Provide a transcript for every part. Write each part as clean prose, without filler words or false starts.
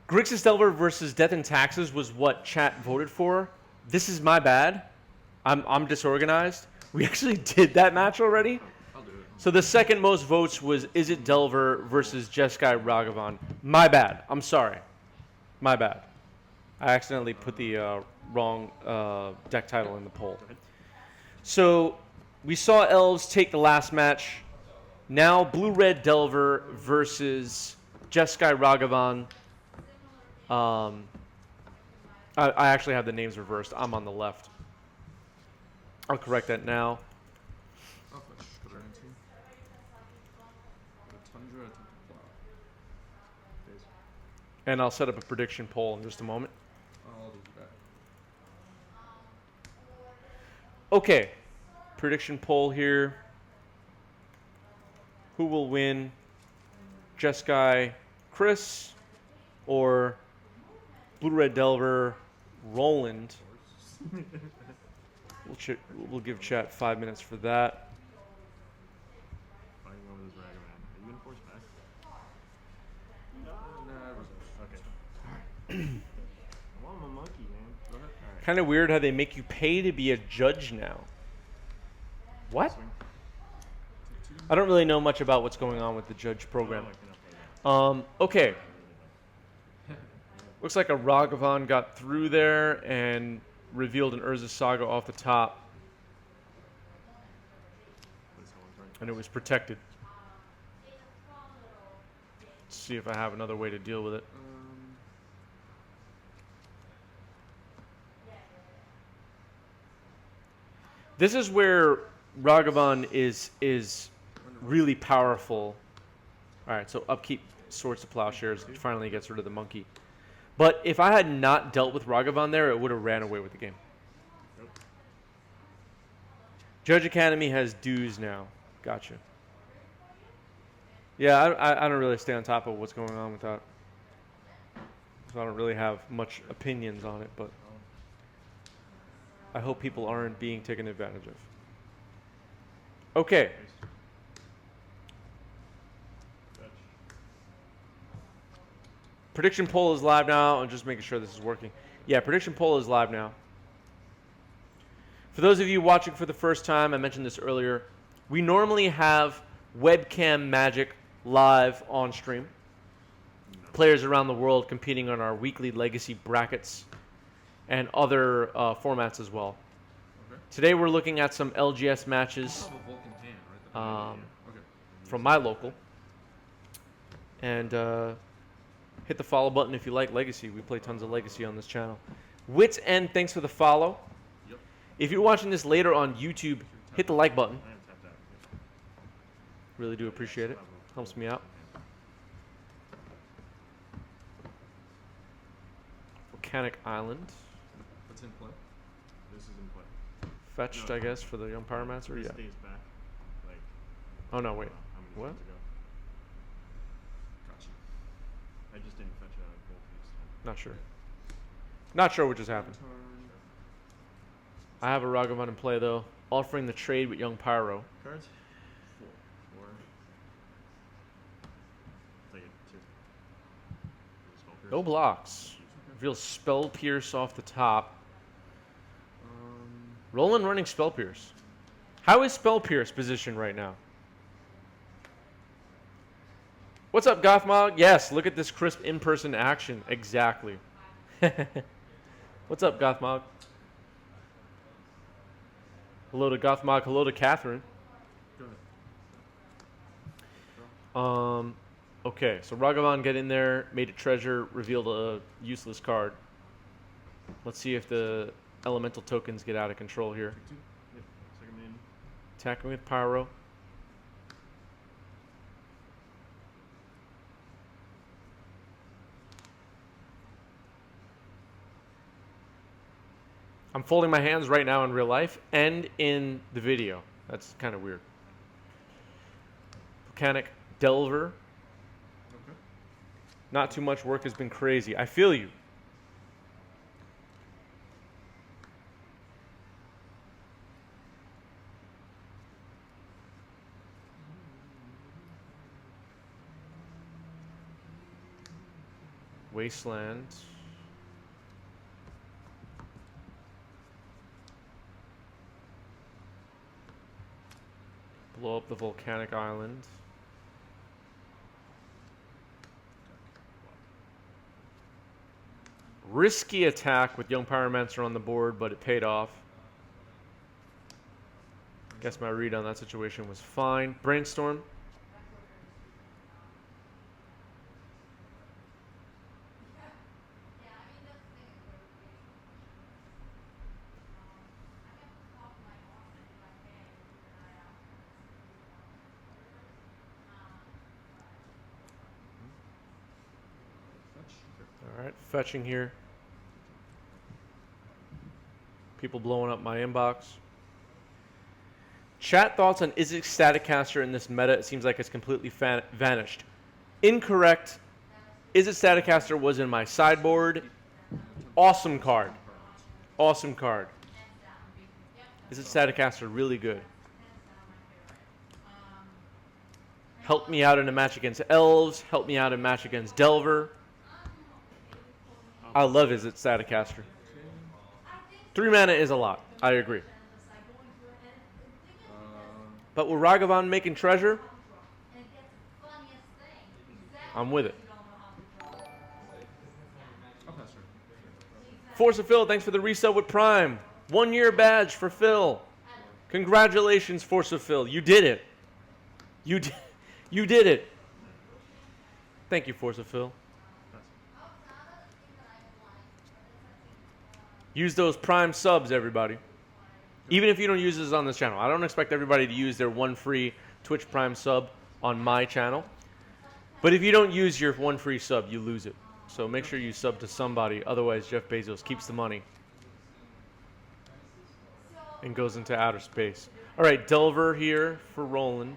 Grixis Delver versus Death and Taxes was what chat voted for. This is my bad. I'm disorganized. We actually did that match already. I'll do it. So the second most votes was Izzet Delver versus Jeskai Ragavan. My bad. I'm sorry. My bad. I accidentally put the wrong deck title in the poll. So we saw Elves take the last match. Now Blue-Red Delver versus Jeskai Ragavan. I actually have the names reversed. I'm on the left. I'll correct that now. And I'll set up a prediction poll in just a moment. I'll do that. Okay. Prediction poll here. Who will win? Jeskai Chris or Blue-Red Delver Roland? We'll give chat 5 minutes for that. Fighting over this Ragavan. Are you gonna force back? No, okay. I want my monkey, man. Go ahead. All right. Kind of weird how they make you pay to be a judge now. What? Swing. I don't really know much about what's going on with the judge program. Okay. Looks like a Ragavan got through there and revealed an Urza Saga off the top. And it was protected. Let's see if I have another way to deal with it. This is where Ragavan is really powerful. All right, so upkeep Swords to Plowshares finally gets rid of the monkey. But if I had not dealt with Ragavan there, it would have ran away with the game. Nope. Judge Academy has dues now. Gotcha. Yeah, I don't really stay on top of what's going on with that. So I don't really have much opinions on it, but I hope people aren't being taken advantage of. Okay. Prediction poll is live now. I'm just making sure this is working. Yeah, prediction poll is live now. For those of you watching for the first time, I mentioned this earlier. We normally have webcam magic live on stream. Players around the world competing on our weekly legacy brackets and other formats as well. Okay. Today we're looking at some LGS matches from my local. And hit the follow button if you like Legacy. We play tons of Legacy on this channel. Wits End, thanks for the follow. Yep. If you're watching this later on YouTube, hit the like button. I am tapped out. Yep. Really do appreciate it. Helps me out. Volcanic Island. What's in play? This is in play. Fetched, No. I guess, for the Young Pyromancer. This Yeah. stays back. Like, Oh, no, wait. how many What? turns ago? Gotcha. I just didn't fetch a gold piece. Not sure. Not sure what just happened. I have a Ragavan in play, though. Offering the trade with Young Pyro. Cards? Four. Take it. Two. Spell pierce. No blocks. Reveals Spell Pierce off the top. Roland running Spell Pierce. How is Spell Pierce positioned right now? What's up, Gothmog? Yes, look at this crisp in-person action. Exactly. What's up, Gothmog? Hello to Gothmog. Hello to Catherine. Go ahead. Okay, so Ragavan get in there, made a treasure, revealed a useless card. Let's see if the elemental tokens get out of control here. Pick two. Yep. Second main. Attacking with Pyro. I'm folding my hands right now in real life and in the video. That's kind of weird. Volcanic Delver. Okay. Not too much work has been crazy. I feel you. Wasteland. Blow up the volcanic island. Risky attack with Young Pyromancer on the board, but it paid off. Guess my read on that situation was fine. Brainstorm. All right, fetching here. People blowing up my inbox. Chat thoughts on Izzet Staticaster in this meta? It seems like it's completely vanished. Incorrect. Izzet Staticaster was in my sideboard. Awesome card. Awesome card. Izzet Staticaster really good. Helped me out in a match against Elves. Helped me out in a match against Delver. I love Izzet Staticaster. 3 mana is a lot. I agree. But with Ragavan making treasure, I'm with it. Force of Phil, thanks for the resub with Prime. 1 year badge for Phil. Congratulations, Force of Phil. You did it. You did it. Thank you, Force of Phil. Use those Prime subs, everybody. Even if you don't use this on this channel. I don't expect everybody to use their 1 free Twitch Prime sub on my channel. But if you don't use your 1 free sub, you lose it. So make sure you sub to somebody. Otherwise, Jeff Bezos keeps the money and goes into outer space. All right, Delver here for Roland.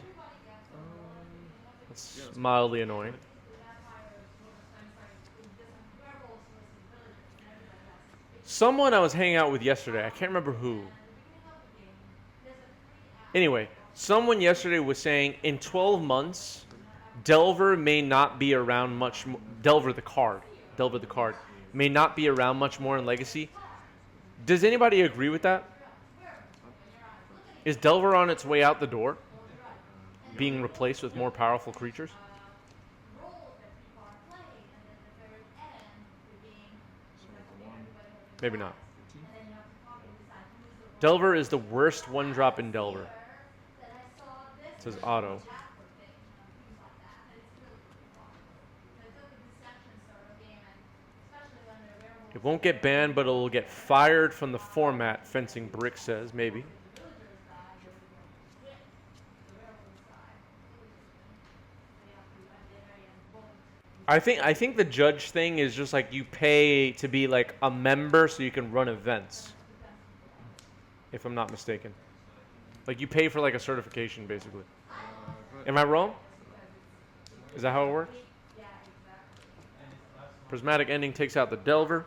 That's mildly annoying. Someone I was hanging out with yesterday, I can't remember who. Anyway, someone yesterday was saying in 12 months, Delver may not be around much more. Delver the card may not be around much more in Legacy. Does anybody agree with that? Is Delver on its way out the door, being replaced with more powerful creatures? Maybe not. Delver is the worst 1-drop in Delver. It says auto. It won't get banned, but it will get fired from the format, Fencing Brick says. Maybe. I think the judge thing is just like you pay to be like a member so you can run events. If I'm not mistaken. Like you pay for like a certification basically. Am I wrong? Is that how it works? Prismatic Ending takes out the Delver.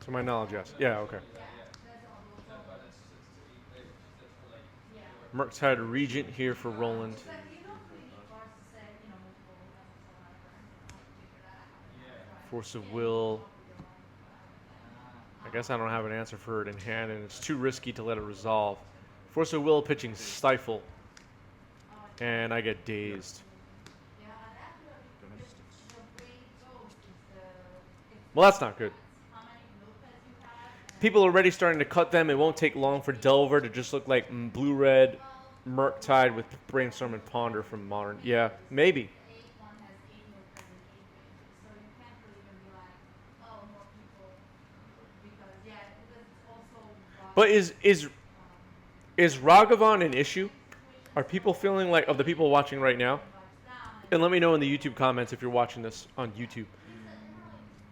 To my knowledge, yes. Yeah, okay. Murktide Regent here for Roland. Force of Will. I guess I don't have an answer for it in hand, and it's too risky to let it resolve. Force of Will pitching Stifle. And I get dazed. Well, that's not good. People are already starting to cut them. It won't take long for Delver to just look like blue-red Murktide with Brainstorm and Ponder from Modern. Yeah, maybe. But is Ragavan an issue? Are people feeling like, of the people watching right now, and let me know in the YouTube comments if you're watching this on YouTube,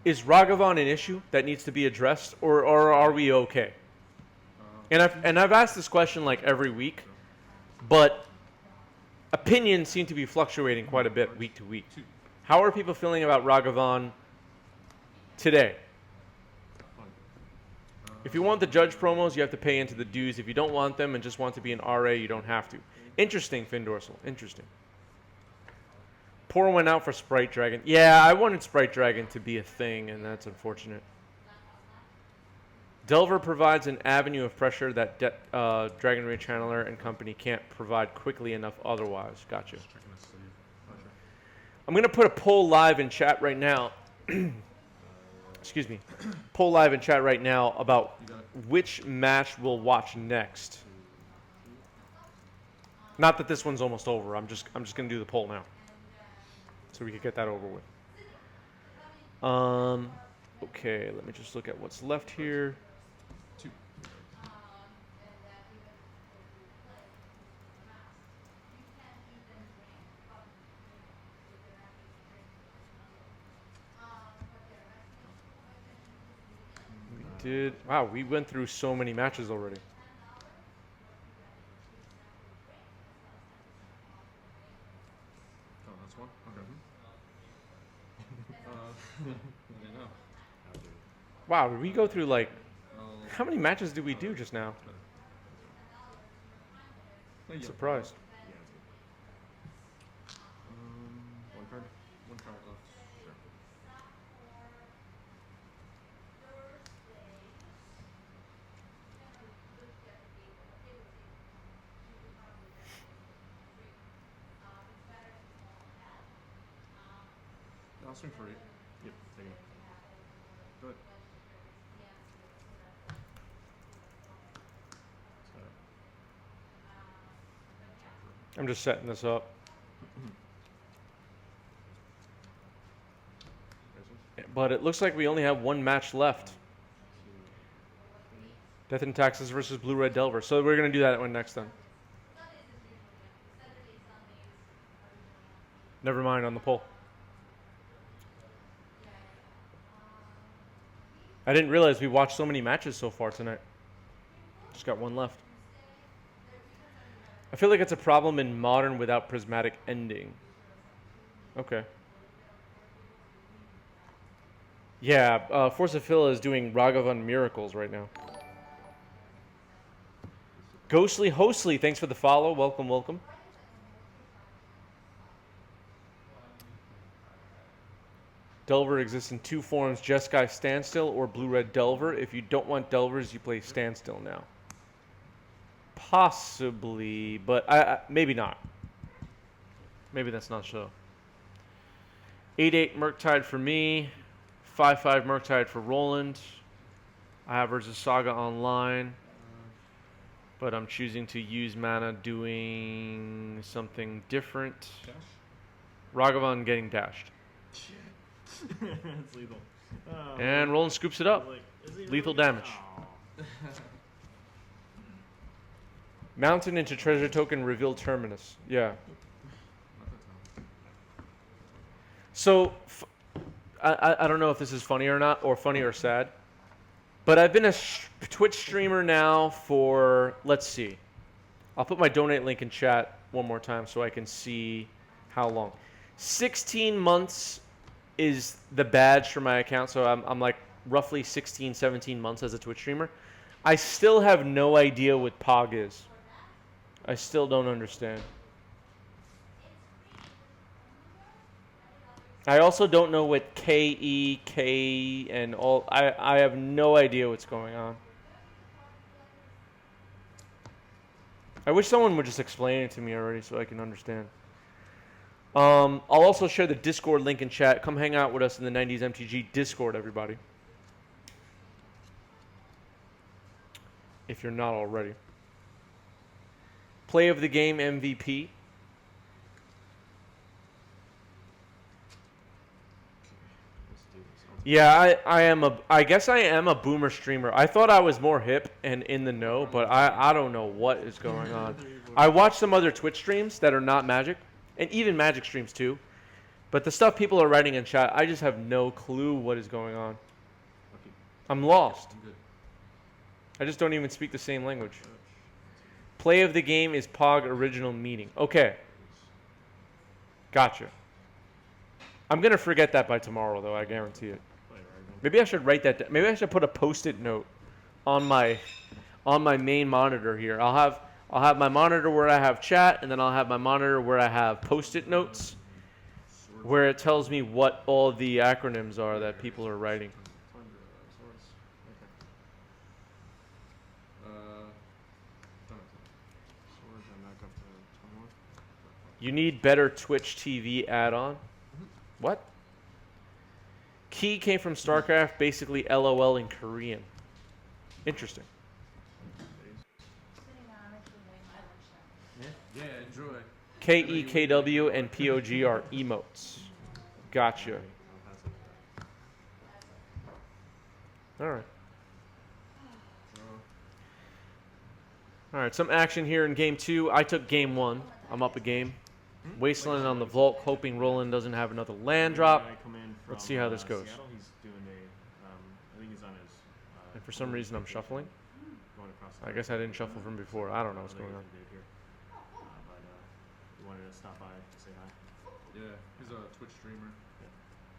is Ragavan an issue that needs to be addressed, or are we okay? And I've asked this question like every week, but opinions seem to be fluctuating quite a bit week to week. How are people feeling about Ragavan today? If you want the judge promos, you have to pay into the dues. If you don't want them and just want to be an RA, you don't have to. Interesting, Finn Dorsal. Interesting. Poor went out for Sprite Dragon. Yeah, I wanted Sprite Dragon to be a thing, and that's unfortunate. Delver provides an avenue of pressure that Dragon Ray Channeler and company can't provide quickly enough otherwise. Gotcha. Just checking the sleeve. Oh, sure. I'm going to put a poll live in chat right now. Excuse me. Poll live in chat right now about which match we'll watch next. Not that this one's almost over. I'm just going to do the poll now, so we can get that over with. Okay, let me just look at what's left here. 2. Wow, we went through so many matches already. Oh, that's one? Okay. I don't know. Wow, did we go through like, I'll how many matches did we do just now? Yeah. Surprised. Yeah, it's good. One card? One card left. Sure. I'll swing for 8. Yep, take it. Go ahead. I'm just setting this up. But it looks like we only have one match left. Death and Taxes versus Blue Red Delver. So we're going to do that one next then. Never mind on the poll. I didn't realize we watched so many matches so far tonight. Just got one left. I feel like it's a problem in Modern without prismatic ending. Okay. Yeah, Force of Phil is doing Ragavan Miracles right now. Ghostly Hostly, thanks for the follow. Welcome, welcome. Delver exists in 2 forms, Jeskai Standstill or Blue-Red Delver. If you don't want Delvers, you play Standstill now. Possibly, but maybe not. Maybe that's not so. 8-8 Murktide for me. 5-5 Murktide for Roland. I have Urza Saga online. But I'm choosing to use mana doing something different. Dash? Ragavan getting dashed. Shit. It's lethal. Oh, And Roland scoops it up. like, is he Lethal really? damage. Oh. Mountain into treasure token reveal terminus. Yeah. Not that time. So, I don't know if this is funny or not, or funny or sad, but I've been a Twitch streamer now for, let's see. I'll put my donate link in chat one more time so I can see how long. 16 months is the badge for my account, so I'm like roughly 16, 17 months as a Twitch streamer. I still have no idea what POG is. I still don't understand. I also don't know what KE, K, and all. I have no idea what's going on. I wish someone would just explain it to me already so I can understand. I'll also share the Discord link in chat. Come hang out with us in the 90s MTG Discord, everybody. If you're not already. Play of the game MVP. Let's do this. Yeah, I guess I am a boomer streamer. I thought I was more hip and in the know, but I don't know what is going on. I watch some other Twitch streams that are not Magic, and even Magic streams too. But the stuff people are writing in chat, I just have no clue what is going on. Lucky. I'm lost. I'm good. I just don't even speak the same language. Play of the game is POG original meaning. Okay. Gotcha. I'm going to forget that by tomorrow, though. I guarantee it. Play Ragavan. Maybe I should write that down. Maybe I should put a post-it note on my main monitor here. I'll have my monitor where I have chat, and then I'll have my monitor where I have post-it notes, where it tells me what all the acronyms are that people are writing. You need better Twitch TV add-on. What? Key came from StarCraft, basically LOL in Korean. Interesting. Yeah, enjoy. KEKW and POG are emotes. Gotcha. Alright. Alright, some action here in game 2. I took game 1. I'm up a game. Wasteland on the Vault, hoping Roland doesn't have another land drop. Let's see how this goes. Seattle, he's doing I think he's on his. And for some reason I'm shuffling. Going across I guess I didn't shuffle from before. I don't know what's going on. But he wanted to stop by to say hi. Yeah, he's a Twitch streamer.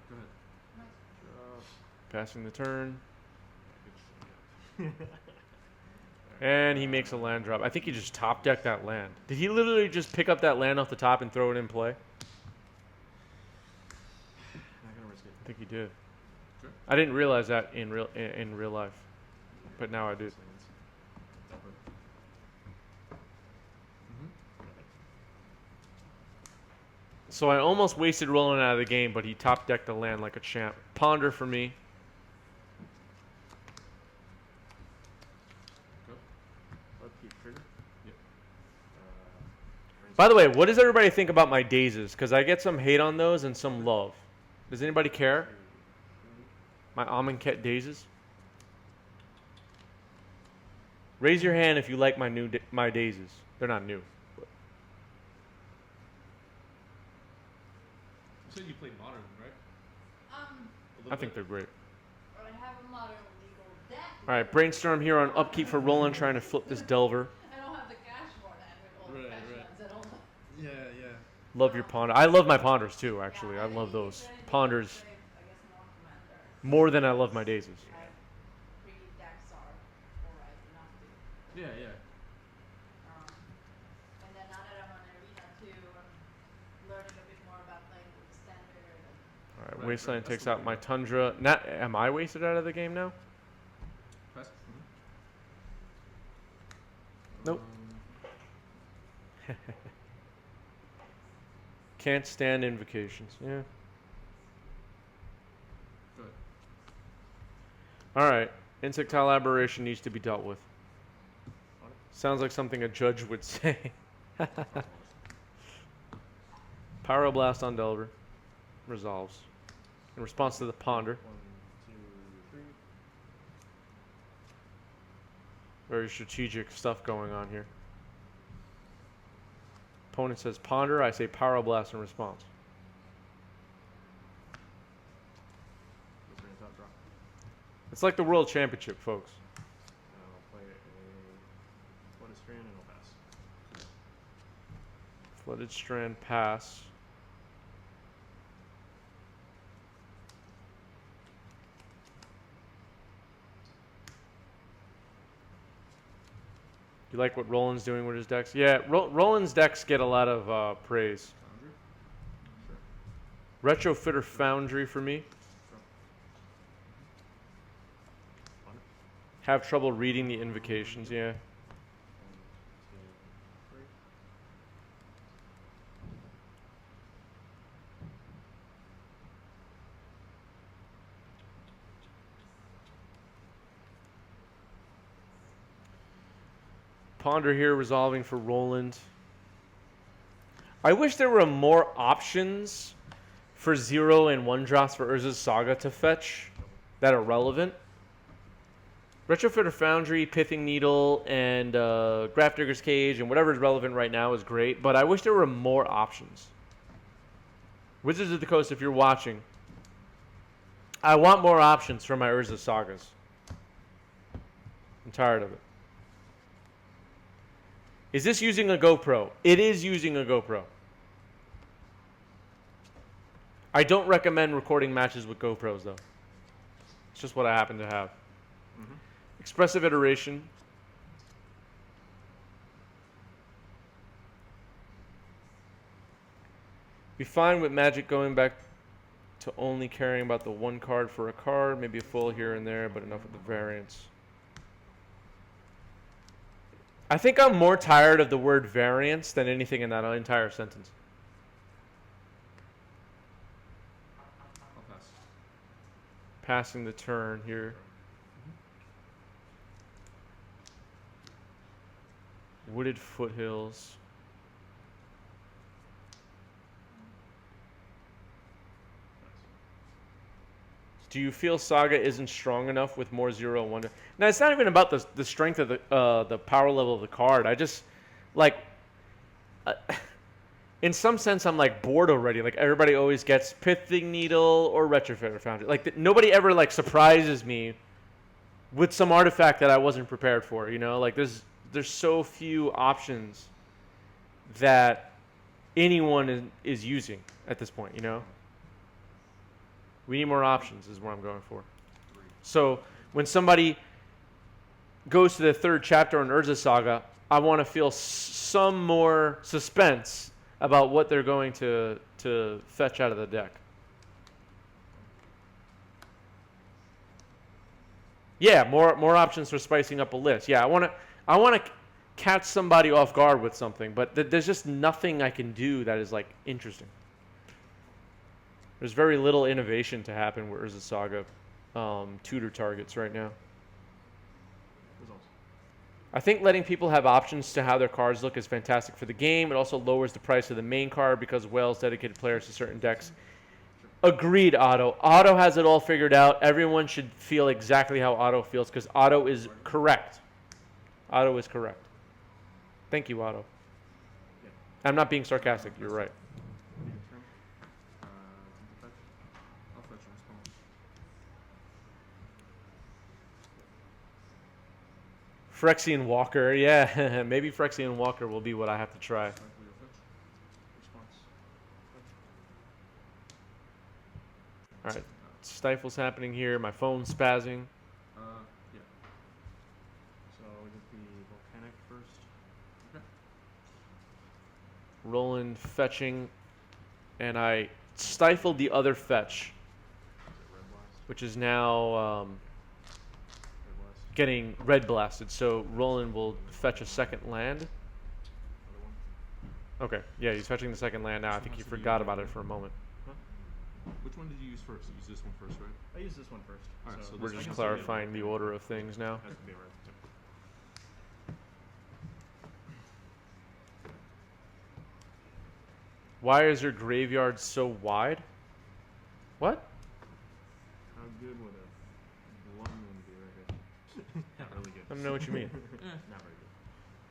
Go ahead. Passing the turn. And he makes a land drop. I think he just top decked that land. Did he literally just pick up that land off the top and throw it in play? Not gonna risk it. I think he did. Sure. I didn't realize that in real life, but now I do. So I almost wasted Roland out of the game, but he top decked the land like a champ. Ponder for me. Upkeep trigger. Yep. By the way, what does everybody think about my dazes? Because I get some hate on those and some love. Does anybody care? My Amonkhet dazes? Raise your hand if you like my my dazes. They're not new. But. You said you played modern, right? I think they're great. I have a modern legal deck. All right, brainstorm here on upkeep for Roland, trying to flip this Delver. I don't have the cash for that with all the cash lands. I don't know. Yeah, yeah. Love your ponder. I love my ponders too, actually. I love those ponders I guess more commander. more than I love my daisies. Three decks are alright enough to. Yeah, yeah. And then now that I'm on Arena 2, I'm learning a bit more about playing with the standard. And All right, Right, Wasteland right, that's takes the out way my to go. Tundra. Not, am I wasted out of the game now? Pass. Nope. Can't stand invocations. Yeah. Good. All right. Insectile aberration needs to be dealt with. Sounds like something a judge would say. Pyroblast on Delver. Resolves. In response to the ponder. 1, 2, 3. Very strategic stuff going on here. Opponent says ponder. I say Pyroblast in response. What's your top draw? It's like the World Championship, folks. I'll play a Flooded Strand and I'll pass. Flooded Strand pass. You like what Roland's doing with his decks? Yeah, Roland's decks get a lot of praise. Foundry? Sure. Retrofitter Foundry for me. On it. Have trouble reading the invocations, yeah. 1, 2, 3. Ponder here resolving for Roland. I wish there were more options for 0 and 1 drops for Urza's Saga to fetch that are relevant. Retrofitter Foundry, Pithing Needle, and Grafdigger's Cage, and whatever is relevant right now is great, but I wish there were more options. Wizards of the Coast, if you're watching, I want more options for my Urza Sagas. I'm tired of it. Is this using a GoPro? It is using a GoPro. I don't recommend recording matches with GoPros, though. It's just what I happen to have. Expressive iteration. Be fine with Magic going back to only caring about the one card for a card, maybe a full here and there, but enough with the variance. I think I'm more tired of the word variance than anything in that entire sentence. I'll pass. Passing the turn here. Wooded foothills. Do you feel Saga isn't strong enough with more 0-1? Now, it's not even about the strength of the power level of the card. I just, like, in some sense, I'm, like, bored already. Like, everybody always gets Pithing Needle or Retrofitter Foundry. Like, nobody ever, like, surprises me with some artifact that I wasn't prepared for, you know? Like, there's so few options that anyone is using at this point, you know? We need more options is what I'm going for. So when somebody goes to the third chapter in Urza Saga, I want to feel some more suspense about what they're going to fetch out of the deck. Yeah, more options for spicing up a list. Yeah, I want to catch somebody off guard with something, but there's just nothing I can do that is like interesting. There's very little innovation to happen with Urza Saga tutor targets right now. Results. I think letting people have options to how their cards look is fantastic for the game. It also lowers the price of the main card because Whale's dedicated players to certain decks. Agreed, Otto. Otto has it all figured out. Everyone should feel exactly how Otto feels because Otto is correct. Otto is correct. Thank you, Otto. Yeah. I'm not being sarcastic. You're right. I'll fetch and respond. Phyrexian Walker. Yeah, maybe Phyrexian Walker will be what I have to try. Stifle your fetch. Response. All right. Stifle's happening here. My phone's spazzing. Yeah. So we did the volcanic first. Okay. Roland fetching. And I stifled the other fetch, Is it red blast? which is now Red blast. getting red blasted. So Roland will fetch a second land. Other one. Okay. Yeah, he's fetching the second land now. I think he forgot about it for a moment. Which one did you use first? You used this one first, right? I used this one first. Alright, so We're this just one- clarifying the order of things now. Has to be red. Yep. Why is your graveyard so wide? What? How good would a blood moon be right here? Not really good. I don't know what you mean. Not very good.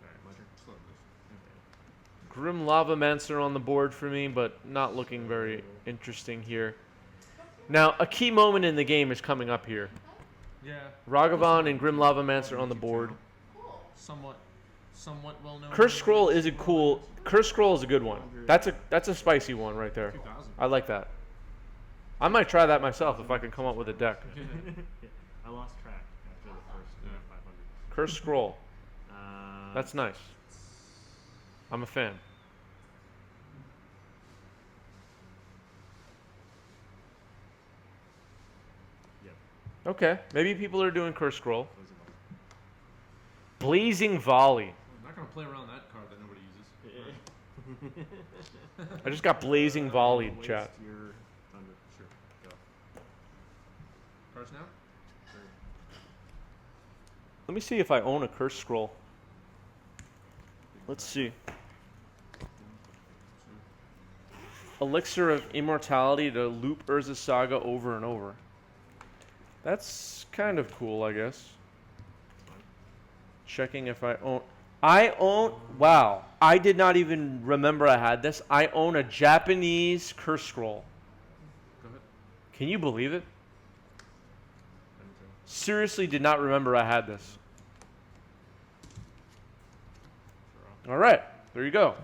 Alright, my turn. Just let this. Grim Lavamancer on the board for me, but not looking very interesting here. Now, a key moment in the game is coming up here. Yeah. Ragavan and Grim Lavamancer on the board. Somewhat well known. Curse Scroll is a cool. Curse Scroll is a good one. That's a spicy one right there. 2000. I like that. I might try that myself if I can come up with a deck. Yeah, I lost track after the first 500. Curse Scroll. Uh, That's nice. I'm a fan. Yep. Okay, maybe people are doing Curse Scroll. Those are both. Blazing Volley. I'm not gonna play around that card that nobody uses. I just got Blazing Volley, Waste chat. your thunder. Sure. Go. Cards now? Sure. Let me see if I own a Curse Scroll. Let's see. Elixir of Immortality to loop Urza Saga over and over. That's kind of cool, I guess. Checking if I own... Wow. I did not even remember I had this. I own a Japanese Curse Scroll. Go ahead. Can you believe it? End turn. Seriously did not remember I had this. Draw. All right. There you go.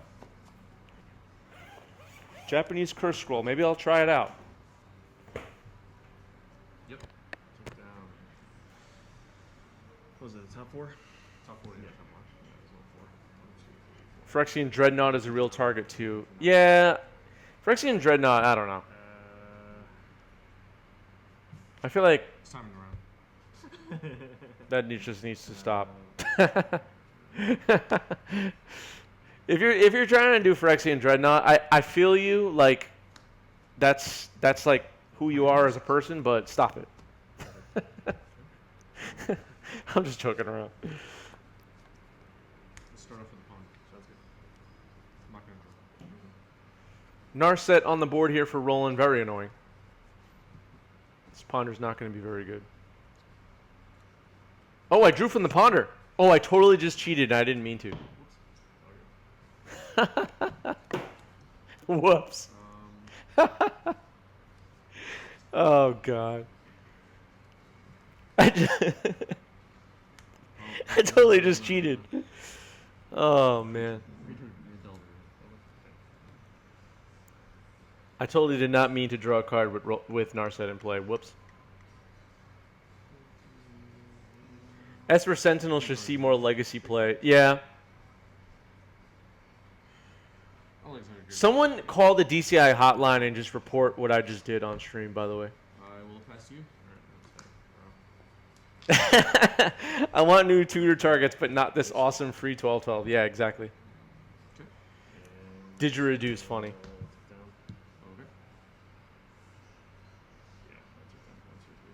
Japanese Curse Scroll. Maybe I'll try it out. Yep. Took down. What was it, the top 4? Top 4, yeah. Yeah, top 4. Yeah, there's only 4. 1, 2, 3, 4. Phyrexian Dreadnought is a real target too. Yeah, Phyrexian Dreadnought. I don't know. I feel like It's timing around. that just needs to stop. If you're trying to do Phyrexian Dreadnought, I feel you. Like that's like who you are as a person, but stop it. I'm just joking around. Let's start off with the pawn. Sounds good. I'm not gonna draw. Narset on the board here for Roland. Very annoying. This ponder's not going to be very good. Oh, I drew from the ponder. Oh, I totally just cheated. I didn't mean to. Whoops. Oh, God. I totally just cheated. Oh, man. I totally did not mean to draw a card with Narset in play. Whoops. Esper Sentinel should see more legacy play. Yeah. Alexander Good. Someone call the DCI hotline and just report what I just did on stream, by the way. I will pass to you. I want new tutor targets, but not this awesome free 12-12. Yeah, exactly. Okay. Didgeridu's funny. Okay. Yeah, that's it. 1, 2, 3,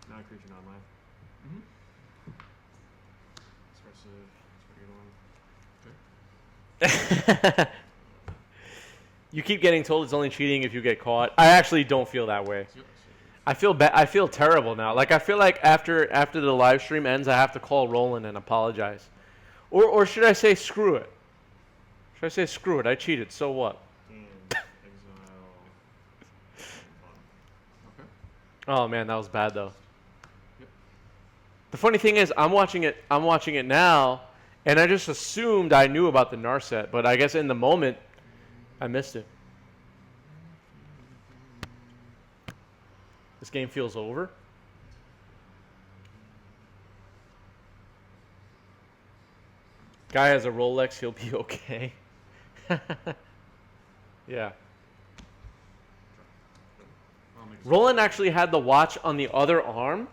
4. Non-creature, non-life. Mm-hmm. Expressive. That's a pretty good one. Okay. You keep getting told it's only cheating if you get caught. I actually don't feel that way. Yep. I feel terrible now. Like I feel like after the live stream ends, I have to call Roland and apologize. Or should I say screw it? Should I say screw it? I cheated. So what? And exile. Okay. Oh man, that was bad though. Yep. The funny thing is, I'm watching it now, and I just assumed I knew about the Narset, but I guess in the moment, I missed it. This game feels over. Guy has a Rolex, he'll be okay. Yeah. I'll make a Roland actually had the watch on the other arm.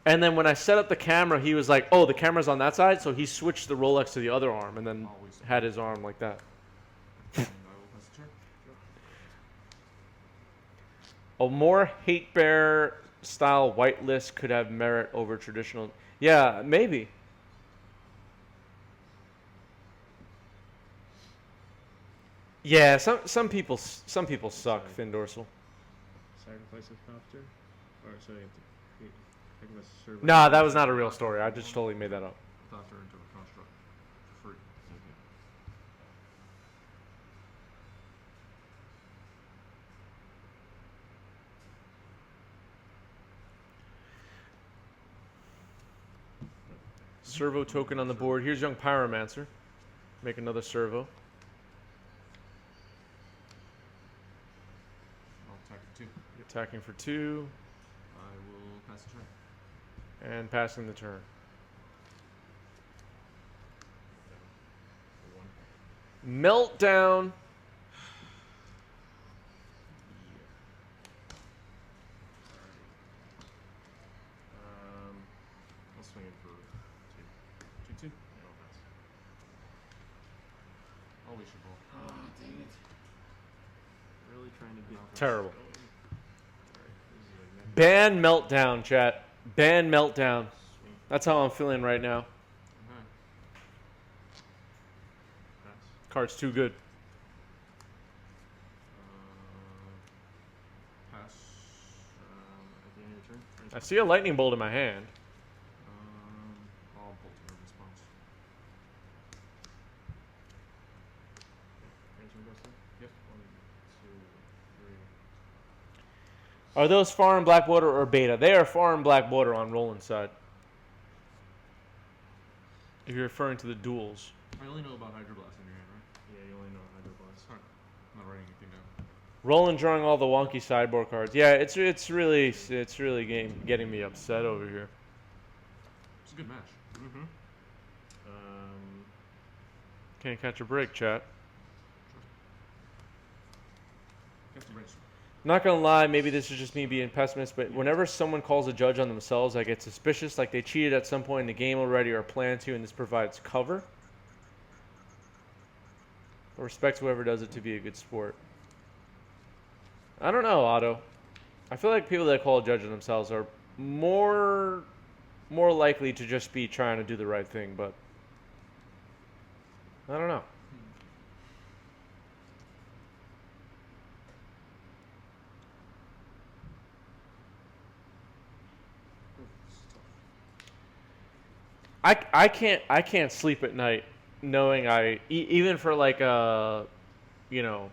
And then when I set up the camera, he was like, oh, the camera's on that side. So he switched the Rolex to the other arm and then Always. had his arm like that. And I will pass the turn. A more hate bear style whitelist could have merit over traditional. Yeah, maybe. Yeah, some people suck, Thin Dorsal. Sacrifice a copter? Or so you have to create pick up a server. Nah, that was not a real story. I just totally made that up. Doctor into a construct. For free. Servo token on the board. Here's Young Pyromancer. Make another servo. I'll attack it too. Attacking for 2 I will pass the turn. and passing the turn. Meltdown. I'll swing it for 2. 2-2. Yeah, I'll pass. Always should roll. Oh, dang it. Really trying to get Terrible. going. Alright, this is like Ban Meltdown, chat. Ban Meltdown. swing. That's how I'm feeling right now. Okay. Pass. Card's too good. Pass. At the end of your turn? I see a lightning bolt in my hand. I'll bolt to her response. Ransom goes through? Yep. 1, 2, 3. Are those foreign black border or beta? They are foreign black border on Roland's side. If you're referring to the duels. I only know about Hydroblast in your hand, right? Yeah, you only know Hydroblast. Alright. I'm not writing anything down. Roland drawing all the wonky sideboard cards. Yeah, it's really getting me upset over here. It's a good match. Mm-hmm. Can't catch a break, chat. Got the race. Not gonna lie, maybe this is just me being pessimist, but whenever someone calls a judge on themselves, I get suspicious, like they cheated at some point in the game already or plan to, and this provides cover. I respect whoever does it to be a good sport. I don't know, Otto. I feel like people that call a judge on themselves are more likely to just be trying to do the right thing, but I don't know. I can't sleep at night knowing even for like a, you know,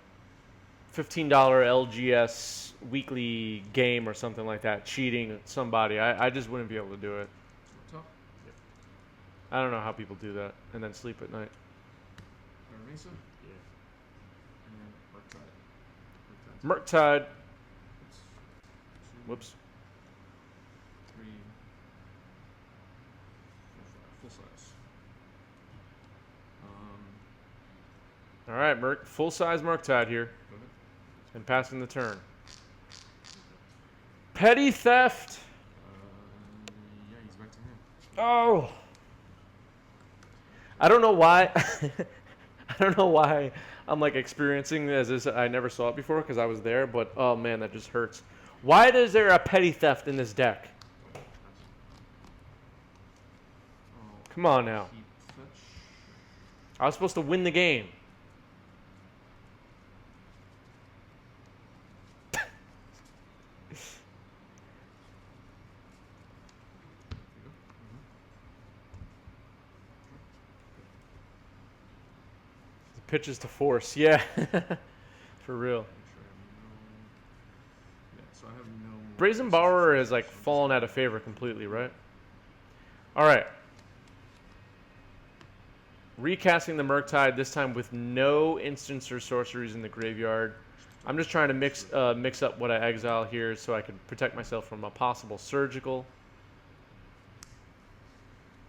$15 LGS weekly game or something like that, cheating somebody, I just wouldn't be able to do it. Top. Yep. I don't know how people do that and then sleep at night. Mesa. Yeah. And then Murktide. Murktide. Oops. Two, Whoops. 3, 4, 5. Full size. All right, full size Murktide here, Go ahead. and passing the turn. Petty theft. Yeah, he's back to him. Oh. I don't know why. I don't know why I'm like experiencing this. I never saw it before because I was there, but oh man, that just hurts. Why is there a petty theft in this deck? Oh, Come on now. keep fetch. I was supposed to win the game. There you go. The pitches to force, yeah, for real. Make sure I have no. Yeah, so I have no. Brazen Borrower has like fallen out of favor completely, right? All right. Recasting the Murktide, this time with no instants or sorceries in the graveyard. I'm just trying to mix up what I exile here so I can protect myself from a possible surgical.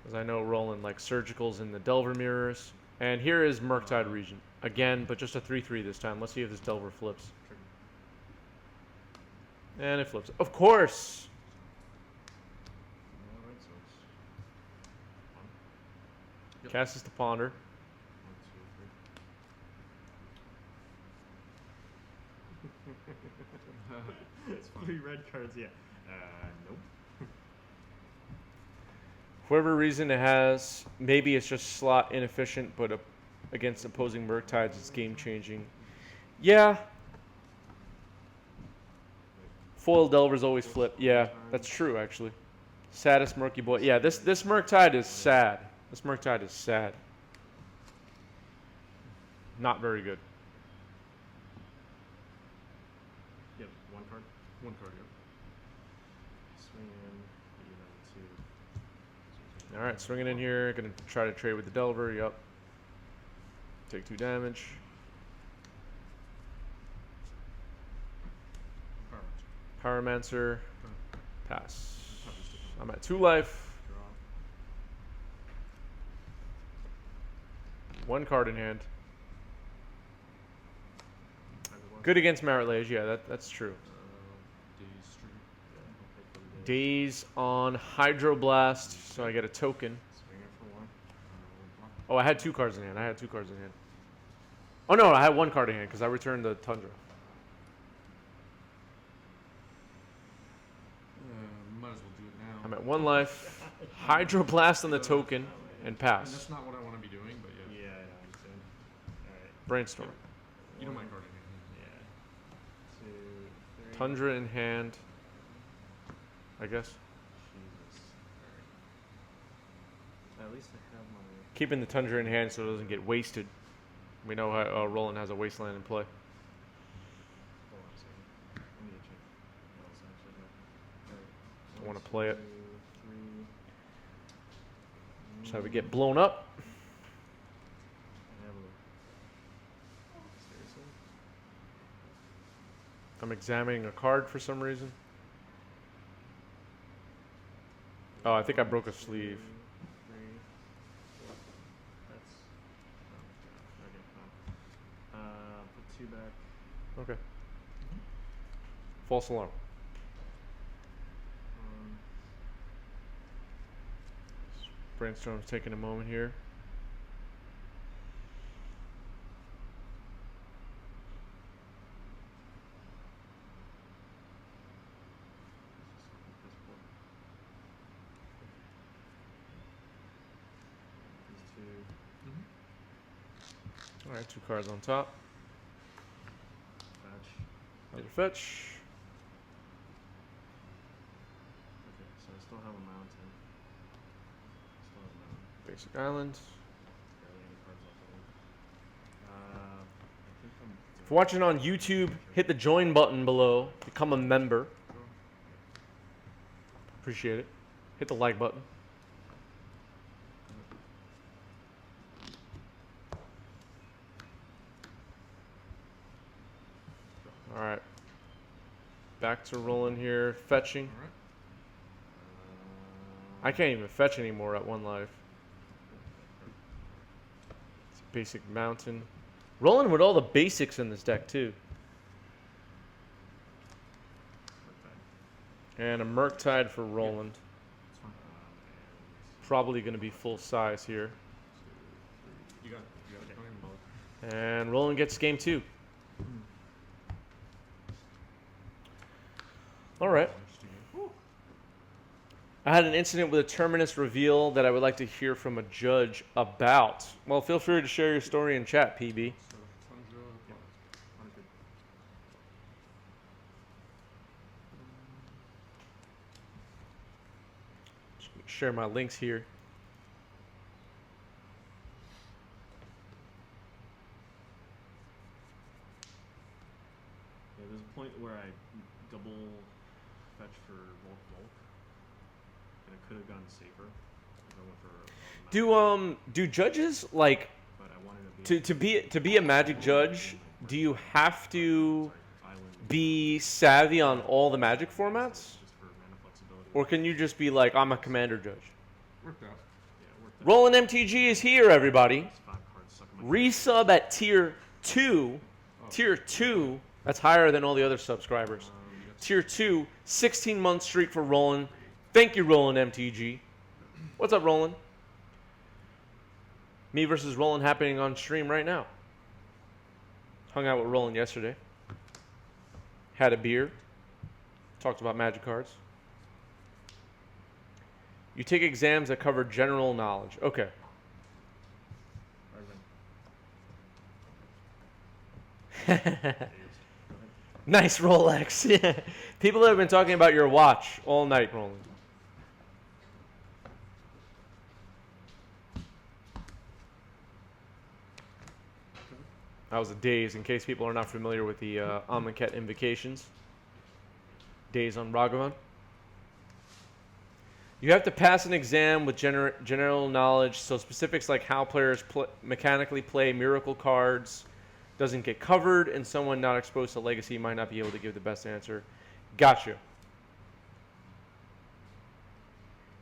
As I know Roland likes surgicals in the Delver mirrors. And here is Murktide Regent. Again, but just a 3/3 this time. Let's see if this Delver flips. And it flips. Of course! Alright, so it's one, Yep. Cast this to Ponder. 1, 2, 3. It's fine. 3 red cards, yeah. Nope. For whatever reason it has, maybe it's just slot inefficient, but against opposing Murktides it's game changing. Yeah. Foil Delvers always flip. Yeah, that's true actually. Saddest Murky Boy. Yeah, this Murktide is sad. This Murktide is sad. Not very good. Yep, 1 card. One card, yep. Swing in, get you down to 2. Alright, swinging in here. Gonna try to trade with the Delver. Yup. Take 2 damage. Pyromancer. Pyromancer. Pass. Probably stick I'm at 2 life. Draw. 1 card in hand. Either one. Good against Marit Lage. Yeah, that's true. Daze Trigger. Yeah, I'll pay for the Daze on Hydroblast, so I get a token. Swing in for 1. Block. Oh, I had 2 cards in hand. Oh no, I had 1 card in hand because I returned the Tundra. Might as well do it now. I'm at 1 life. Hydroblast on the token and And pass. that's not what I want to be doing, but yeah. Yeah, I know, I'm saying. Alright. Brainstorm. You don't mind carding it. Yeah. 2, 3. Tundra in hand. I guess. Jesus. Alright. At least I have my. Keeping the Tundra in hand so it doesn't get wasted. We know how Roland has a wasteland in play. Hold on a second. I need to check. No, it's actually not. Alright. I wanna play it. 2, 3. So we get blown up. I have a. Seriously? I'm examining a card for some reason. Oh, I think I broke a sleeve. 3, 4. That's. Oh, okay, put 2 back. Okay. False alarm. Brainstorm's taking a moment here. All right, 2 cards on top. Fetch. Another fetch. Okay, so I still have a mountain. Still have a mountain. Basic island. Barely any cards left on it. I think I'm. If you're watching on YouTube, hit the join button below. Become a member. Appreciate it. Hit the like button. All right. Back to rolling here. Fetching. All right. I can't even fetch anymore at 1 life. It's a basic mountain. Rolling with all the basics in this deck, too. And a Murktide for Roland. It's fine. Probably going to be full size here. You got it. You got it. Don't even bother. And Roland gets game 2. All right. I had an incident with a terminus reveal that I would like to hear from a judge about. Well, feel free to share your story in chat, PB. So Tundra. Understood. Just gonna share my links here. Yeah, there's a point where I double fetch for Volk, and it could have gone safer. If I went for Do judges like but I wanted to be a Magic judge? Do you have to Island be savvy on all the Magic formats, just for mana flexibility. or can you just be like, I'm a commander judge? Worked out. Yeah, it worked out. Roland MTG is here, everybody. It's 5 cards stuck in my Resub at tier 2. Oh. Tier 2. That's higher than all the other subscribers. Tier 2, 16-month streak for Roland. Thank you, Roland MTG. What's up, Roland? Me versus Roland happening on stream right now. Hung out with Roland yesterday. Had a beer. Talked about Magic cards. You take exams that cover general knowledge. Okay. Nice Rolex. Yeah. People have been talking about your watch all night, Roland. That was a daze, in case people are not familiar with the Amonkhet invocations. Daze on Ragavan. You have to pass an exam with general knowledge, so specifics like how players mechanically play miracle cards doesn't get covered, and someone not exposed to Legacy might not be able to give the best answer. Gotcha.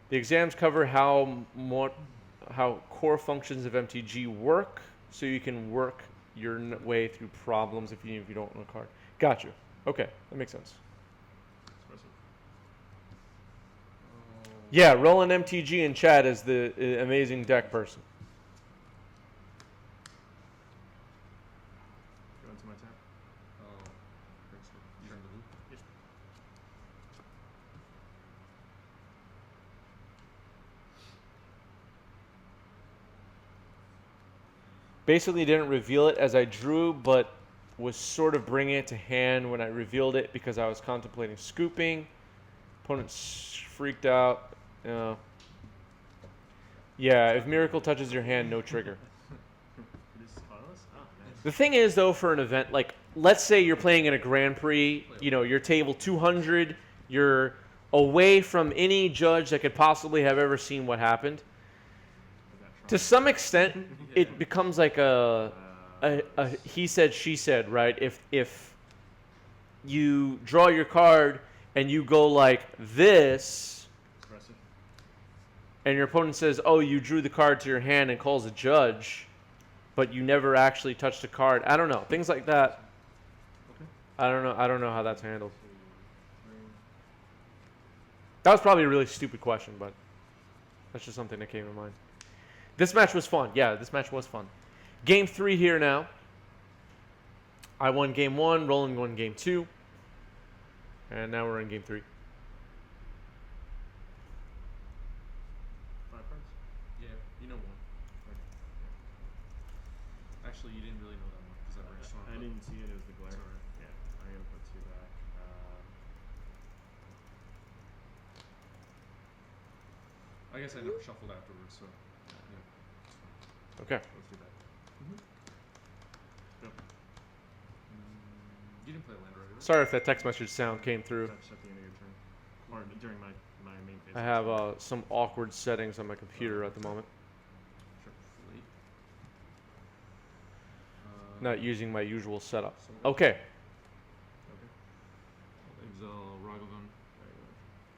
The exams cover how core functions of MTG work, so you can work your way through problems if you don't know a card. Gotcha. Okay, that makes sense. Yeah, Roland MTG in chat is the amazing deck person. Go into my tab. Oh. Thanks for sharing the loop. Yes. Basically didn't reveal it as I drew, but was sort of bringing it to hand when I revealed it because I was contemplating scooping. Opponent freaked out. Yeah, if Miracle touches your hand, no trigger. This is colorless? Oh, nice. The thing is, though, for an event, like, let's say you're playing in a Grand Prix, you know, you're table 200, you're away from any judge that could possibly have ever seen what happened. To some extent, it becomes like a he said, she said, right? If you draw your card and you go like this, Aggressive. and your opponent says, "Oh, you drew the card to your hand," and calls a judge, but you never actually touched the card. I don't know, things like that. Okay. I don't know how that's handled. 2, 3. That was probably a really stupid question, but that's just something that came to mind. This match was fun. Yeah, this match was fun. Game 3 here now. I won game 1, Roland won game 2. And now we're in game 3. 5 cards. Yeah, you know one. Actually, you didn't really know that one because I just saw I didn't see it. It was the glare. Sorry. Yeah, I gotta put 2 back. I guess I never shuffled afterwards, so yeah. Okay. Let's do that. Yep. You didn't play land right? Sorry if that text message sound came through. Touch at the end of your turn, or during my main phase. I have some awkward settings on my computer at the moment. Sure. Late. Not using my usual setup. So Okay. Okay. I'll exile Ragavan.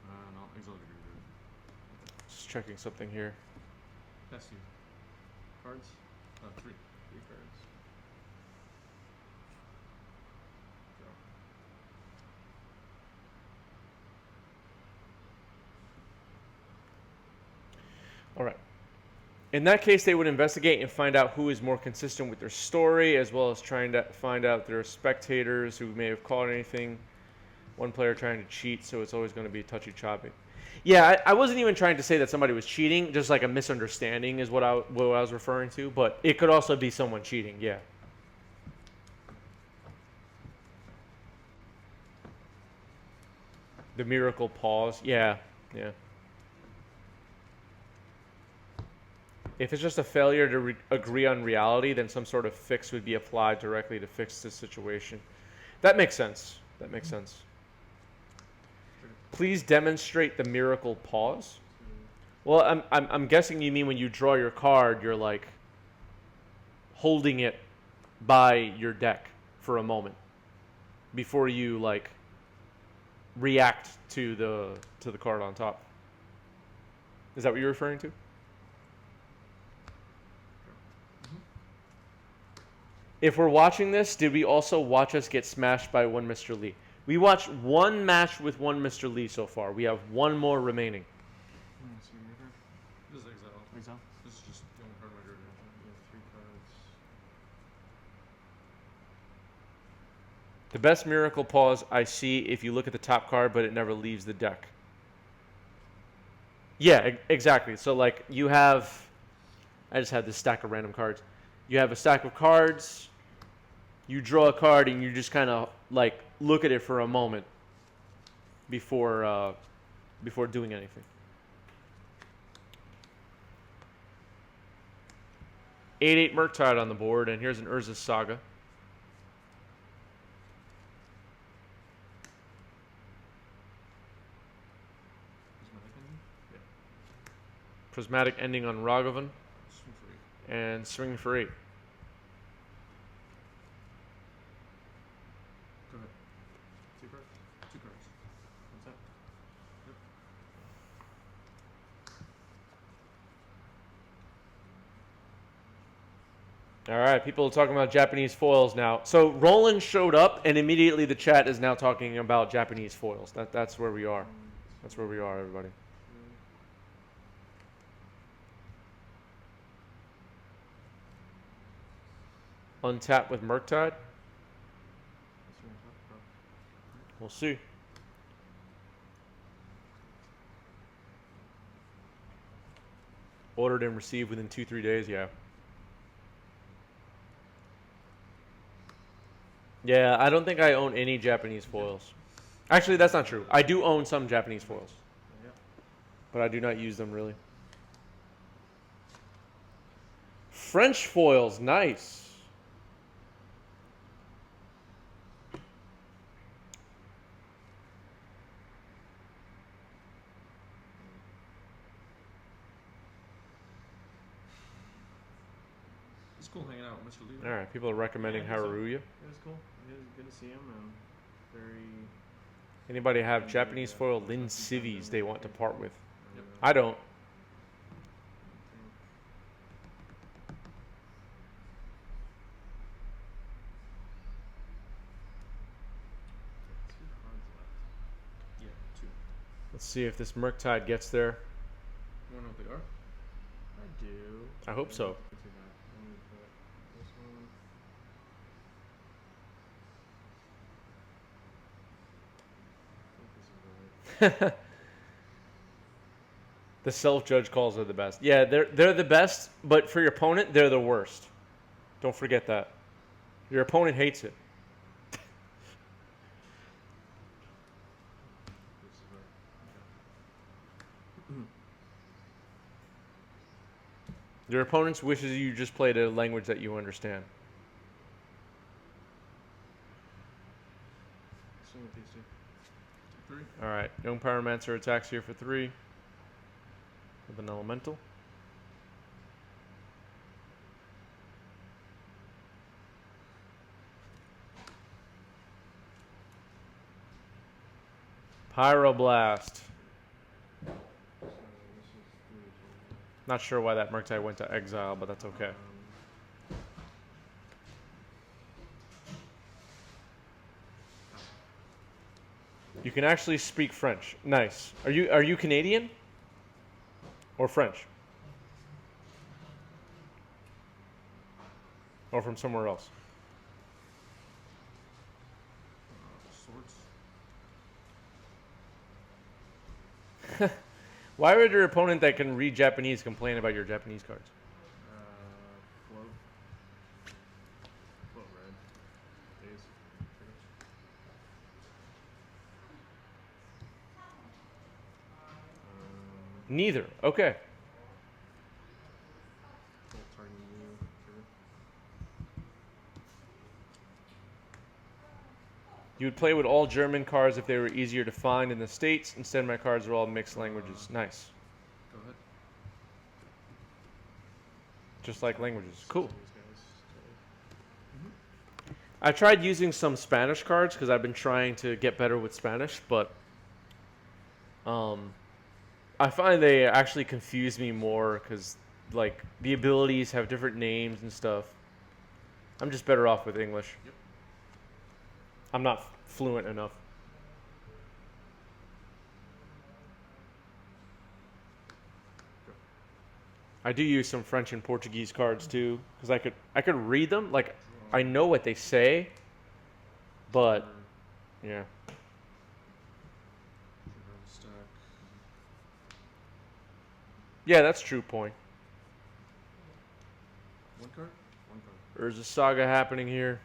And I'll exile your graveyard. Just checking something here. That's you. Cards. 3. 3 cards. Draw. All right. In that case, they would investigate and find out who is more consistent with their story, as well as trying to find out their spectators who may have caught anything. One player trying to cheat, so it's always going to be touchy-choppy. Yeah, I wasn't even trying to say that somebody was cheating, just like a misunderstanding is what I was referring to, but it could also be someone cheating, yeah. The miracle pause, yeah. If it's just a failure to agree on reality, then some sort of fix would be applied directly to fix the situation. That makes sense. Please demonstrate the miracle pause. Well, I'm guessing you mean when you draw your card, you're like holding it by your deck for a moment before you like react to the card on top. Is that what you're referring to? If we're watching this, did we also watch us get smashed by one Mr. Lee? We watched one match with one Mr. Lee so far. We have one more remaining. So your turn. This is exile. Exile. This is just the only card in my graveyard. You have 3 cards. The best miracle pause I see if you look at the top card, but it never leaves the deck. Yeah, exactly. So like you have, I just had this stack of random cards. You have a stack of cards. You draw a card and you just kind of like look at it for a moment before doing anything. 8/8 Murktide on the board, and here's an Urza Saga. Prismatic Prismatic ending? Yeah. ending on Ragavan, Swing for 8. and swing for 8. Go ahead. 2 cards. 2 cards. What's that? All right, people are talking about Japanese foils now. So Roland showed up, and immediately the chat is now talking about Japanese foils. That's where we are. That's where we are, everybody. Untap with Murktide. We'll see. Ordered and received within 2-3 days, yeah. Yeah, I don't think I own any Japanese foils. Actually, that's not true. I do own some Japanese foils, Yeah. but I do not use them really. French foils, nice. It's cool hanging out with Mr. Lee. All right, people are recommending Yeah, I think so. Haruya. It was cool. It was good to see him. Very. Anybody have Japanese foil Lin Civies they want to part with? Yep. I don't. Two cards left. Yeah, 2. Let's see if this Murktide gets there. You wanna know what they are? I do. I hope so. Let me put this one. I think this is right. The self-judge calls are the best. Yeah, they're the best, but for your opponent, they're the worst. Don't forget that. Your opponent hates it. This is right. Your opponent wishes you just played a language that you understand. Swing with these two. 3. All right, Young Pyromancer attacks here for 3 with an elemental. Pyroblast. So this is 3. Not sure why that Murktide went to exile, but that's okay. You can actually speak French. Nice. Are you Canadian? Or French? Or from somewhere else? Swords. Why would your opponent that can read Japanese complain about your Japanese cards? Float. Float red. Days. Neither. Okay. Float targeting you. Trigger. You would play with all German cards if they were easier to find in the States. Instead, my cards are all mixed languages. Nice. Go ahead. Just like languages. Cool. These guys. I tried using some Spanish cards because I've been trying to get better with Spanish, but I find they actually confuse me more because like the abilities have different names and stuff. I'm just better off with English. Yep. I'm not fluent enough. I do use some French and Portuguese cards too because I could read them. Like I know what they say, but yeah. Stack. Yeah, that's true point. One card? One card. There's a Saga happening here.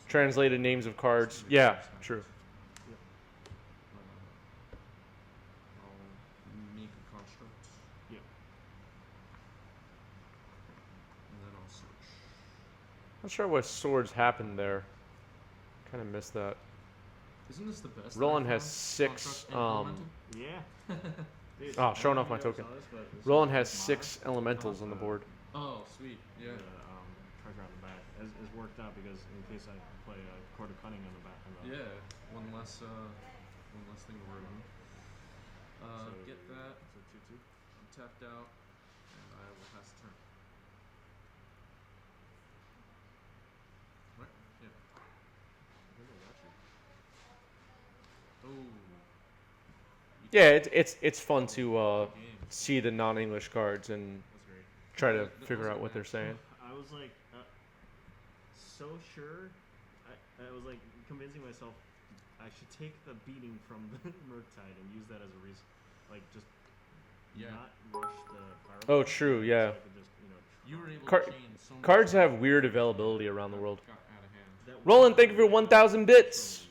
Translated names of cards. Yeah, true. I'll make a construct. Yep. And then I'll search. Not sure what swords happened there. Kind of missed that. Isn't this the best? Roland that I've has found? 6. Construct implemented? Yeah. Dude, Oh, I showing don't off my know if you token. saw this, but this Roland is has mod. 6 elementals on the board. Oh, sweet. Yeah. The treasure on the back is worked out because in case I play a Court of Cunning on the back. Yeah. One less thing to worry about. So Get that. So 2/2. I'm tapped out, and I will pass the turn. Right? Yeah. I think I got you. Oh. Yeah, it's fun to Games. see the non-English cards and That's great. try to That figure was out what they're advanced. saying. I was like so sure. I was like convincing myself I should take the beating from the Murktide and use that as a reason, like just Yeah. not rush the fire. Oh, true, yeah. So I could just You were able Car- to chain so much Cards stuff have weird availability around the world. got out of hand. that Roland, thank you for 1,000 bits.